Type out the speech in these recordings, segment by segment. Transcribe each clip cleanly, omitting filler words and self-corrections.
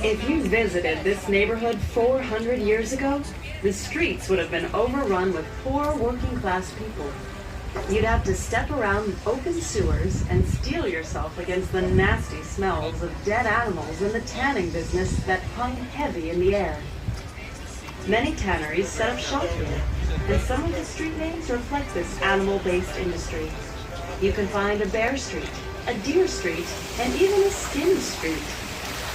If you visited this neighborhood 400 years ago, the streets would have been overrun with poor working-class people. You'd have to step around open sewers and steel yourself against the nasty smells of dead animals and the tanning business that hung heavy in the air. Many tanneries set up shop here, and some of the street names reflect this animal-based industry. You can find a bear street, a deer street, and even a skin street.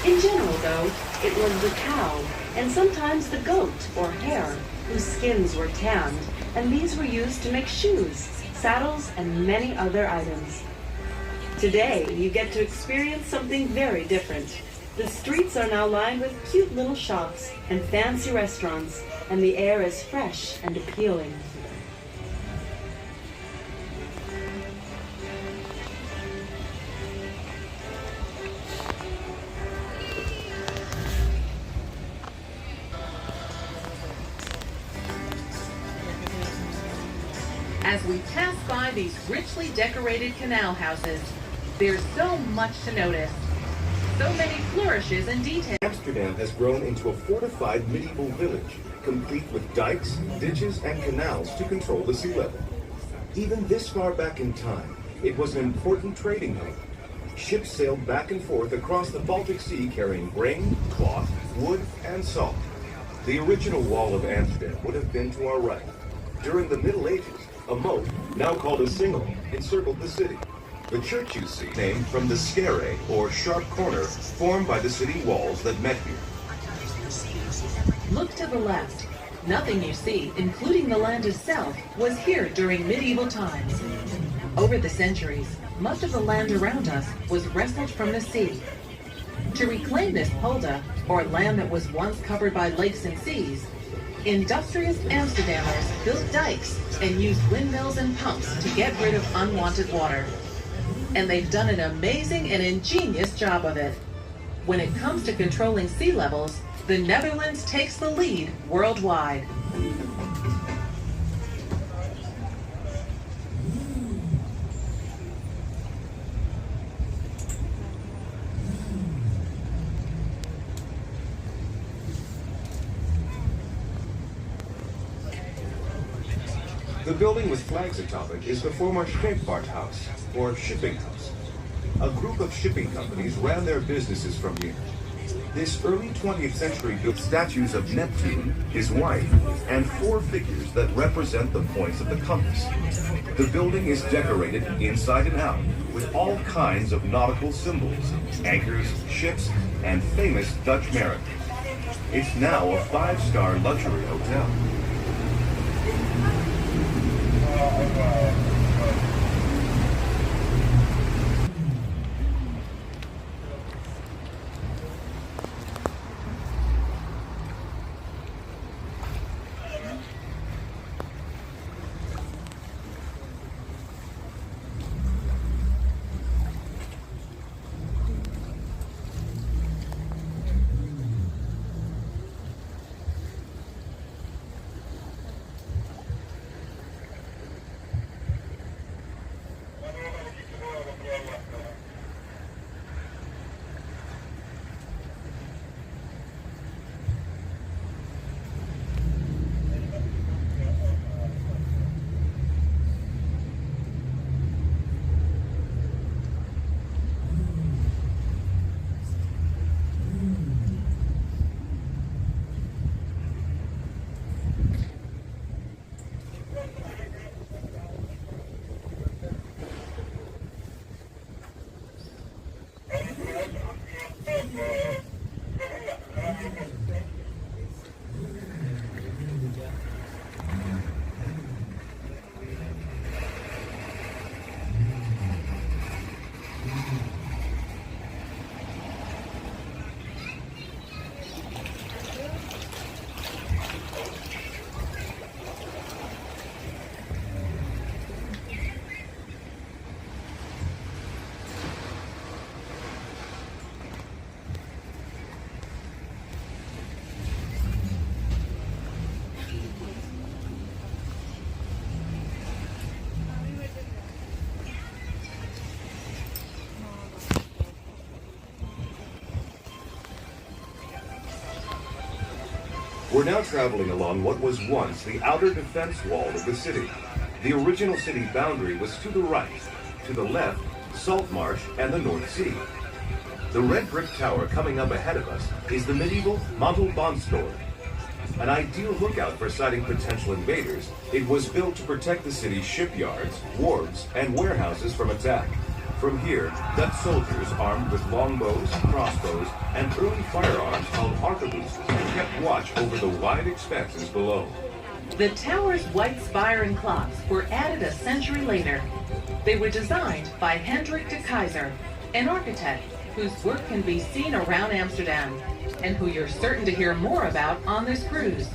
In general, though, it was the cow, and sometimes the goat or hare, whose skins were tanned, and these were used to make shoes, saddles, and many other items. Today, you get to experience something very different. The streets are now lined with cute little shops and fancy restaurants, and the air is fresh and appealing. As we pass by these richly decorated canal houses, there's so much to notice. So many flourishes and details. Amsterdam has grown into a fortified medieval village, complete with dikes, ditches, and canals to control the sea level. Even this far back in time, it was an important trading hub. Ships sailed back and forth across the Baltic Sea carrying grain, cloth, wood, and salt. The original wall of Amsterdam would have been to our right. During the Middle Ages, a moat, now called a singel, encircled the city. The church you see, named from the scare, or sharp corner, formed by the city walls that met here. Look to the left. Nothing you see, including the land itself, was here during medieval times. Over the centuries, much of the land around us was wrestled from the sea. To reclaim this polder, or land that was once covered by lakes and seas, industrious Amsterdammers built dikes and used windmills and pumps to get rid of unwanted water. And they've done an amazing and ingenious job of it. When it comes to controlling sea levels, the Netherlands takes the lead worldwide. The building with flags atop it is the former Scheepvaarthuis, or shipping house. A group of shipping companies ran their businesses from here. This early 20th century built statues of Neptune, his wife, and 4 figures that represent the points of the compass. The building is decorated inside and out with all kinds of nautical symbols, anchors, ships, and famous Dutch mariners. It's now a 5-star luxury hotel. We're now traveling along what was once the outer defense wall of the city. The original city boundary was to the right, to the left, salt marsh and the North Sea. The red brick tower coming up ahead of us is the medieval Montelbaanstor. An ideal lookout for sighting potential invaders, it was built to protect the city's shipyards, wharves, and warehouses from attack. From here, Dutch soldiers armed with longbows, crossbows, and early firearms called arquebuses kept watch over the wide expanses below. The tower's white spire and clocks were added a century later. They were designed by Hendrik de Keyser, an architect whose work can be seen around Amsterdam, and who you're certain to hear more about on this cruise.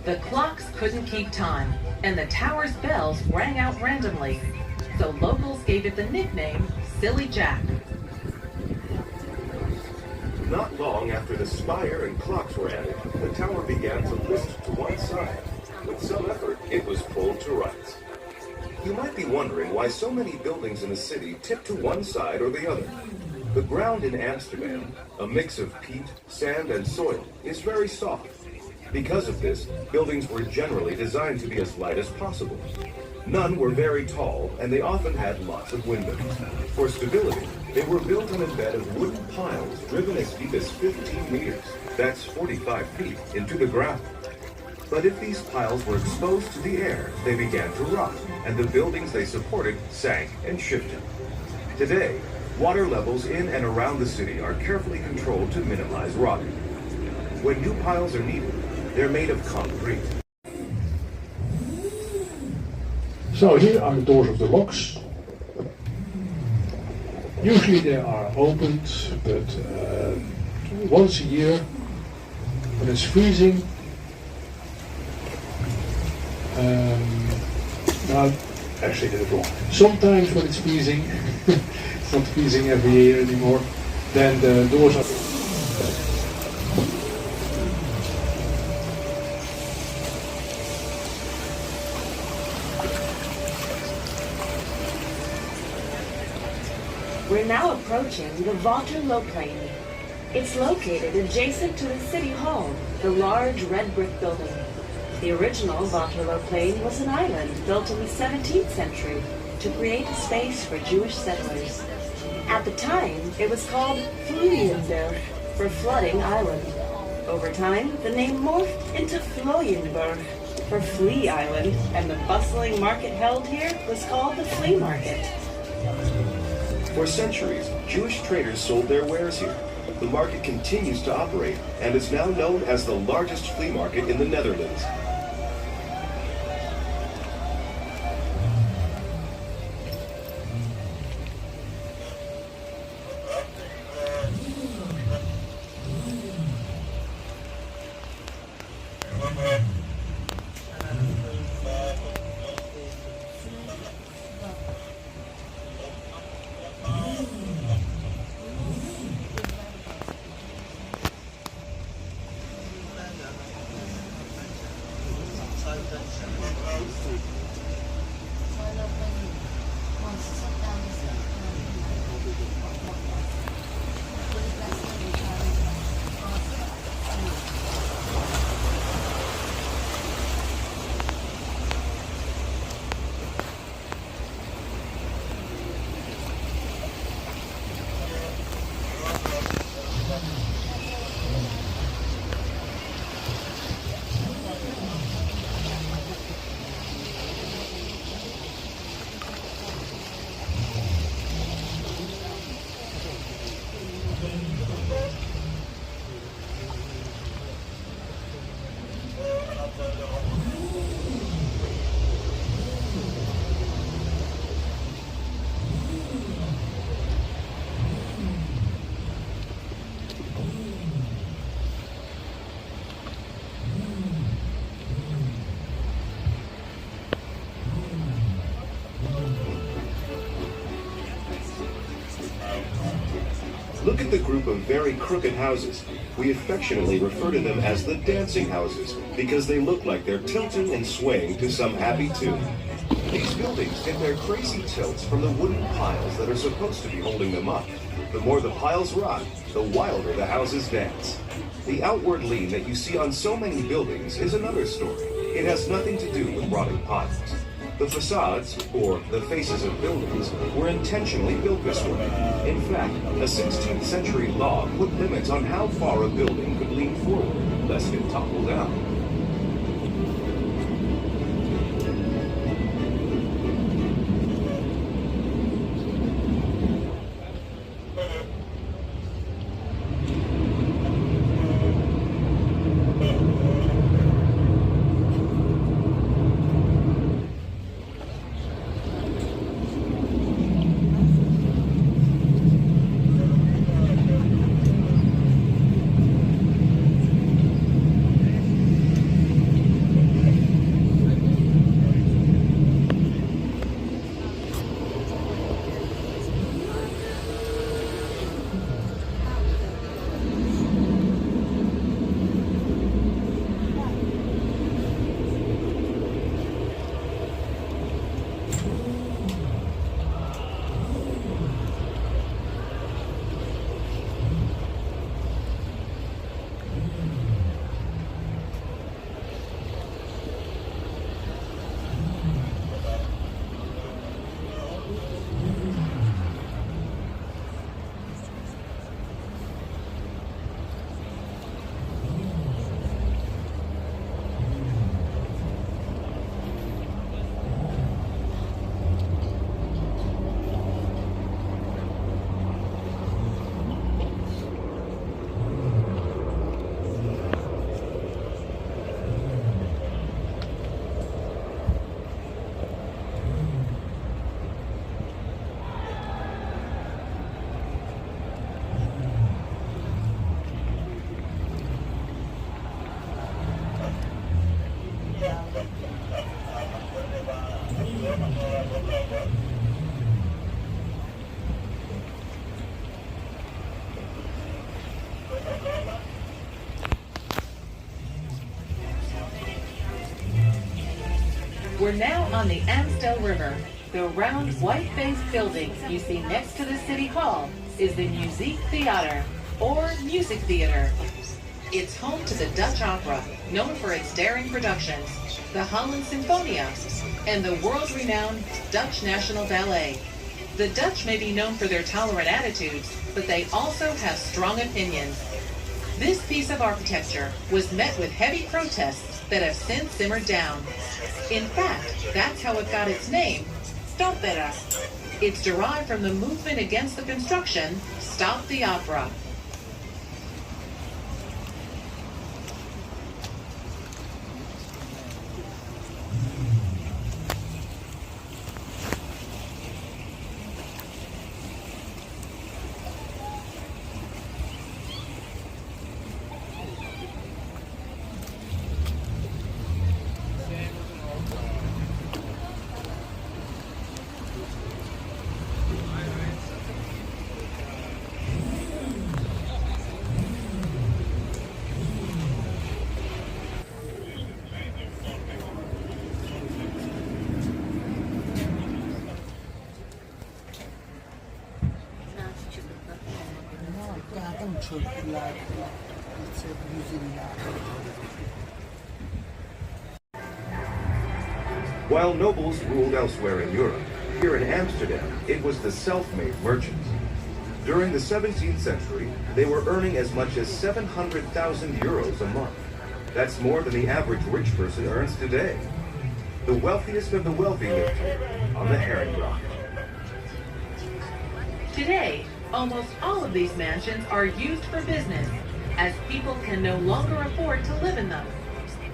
The clocks couldn't keep time, and the tower's bells rang out randomly, so locals gave it the nickname Silly Jack. Not long after the spire and clocks were added, the tower began to lift to one side. With some effort, it was pulled to rights. You might be wondering why so many buildings in a city tip to one side or the other. The ground in Amsterdam, a mix of peat, sand, and soil, is very soft. Because of this, buildings were generally designed to be as light as possible. None were very tall, and they often had lots of windows. For stability, they were built on a bed of wooden piles driven as deep as 15 meters, that's 45 feet, into the ground. But if these piles were exposed to the air, they began to rot, and the buildings they supported sank and shifted. Today, water levels in and around the city are carefully controlled to minimize rotting. When new piles are needed, they're made of concrete. So here are the doors of the locks. Usually they are opened, but once a year, when it's freezing, now actually that's wrong. Sometimes when it's freezing, it's not freezing every year anymore, then the doors are. We're now approaching the Waterloopplein. It's located adjacent to the City Hall, the large red brick building. The original Waterloopplein was an island built in the 17th century to create a space for Jewish settlers. At the time, it was called Vloeienberg, for flooding island. Over time, the name morphed into Vlooienberg, for Flea Island, and the bustling market held here was called the Flea Market. For centuries, Jewish traders sold their wares here. The market continues to operate and is now known as the largest flea market in the Netherlands. Look at the group of very crooked houses. We affectionately refer to them as the dancing houses because they look like they're tilting and swaying to some happy tune. These buildings get their crazy tilts from the wooden piles that are supposed to be holding them up. The more the piles rock, the wilder the houses dance. The outward lean that you see on so many buildings is another story. It has nothing to do with rotting piles. The facades, or the faces of buildings, were intentionally built this way. In fact, a 16th century law put limits on how far a building could lean forward, lest it topple down. We're now on the Amstel River. The round white-faced building you see next to the City Hall is the Muziek Theater, or Music Theater. It's home to the Dutch Opera, known for its daring productions, the Holland Sinfonia, and the world-renowned Dutch National Ballet. The Dutch may be known for their tolerant attitudes, but they also have strong opinions. This piece of architecture was met with heavy protests that have since simmered down. In fact, that's how it got its name, Stoppera. It's derived from the movement against the construction, Stop the Opera. While nobles ruled elsewhere in Europe, here in Amsterdam, it was the self-made merchants. During the 17th century, they were earning as much as 700,000 euros a month. That's more than the average rich person earns today. The wealthiest of the wealthy lived here, on the Herrengracht. Today, almost all of these mansions are used for business, as people can no longer afford to live in them.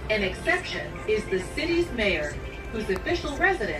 An exception is the city's mayor, whose official residence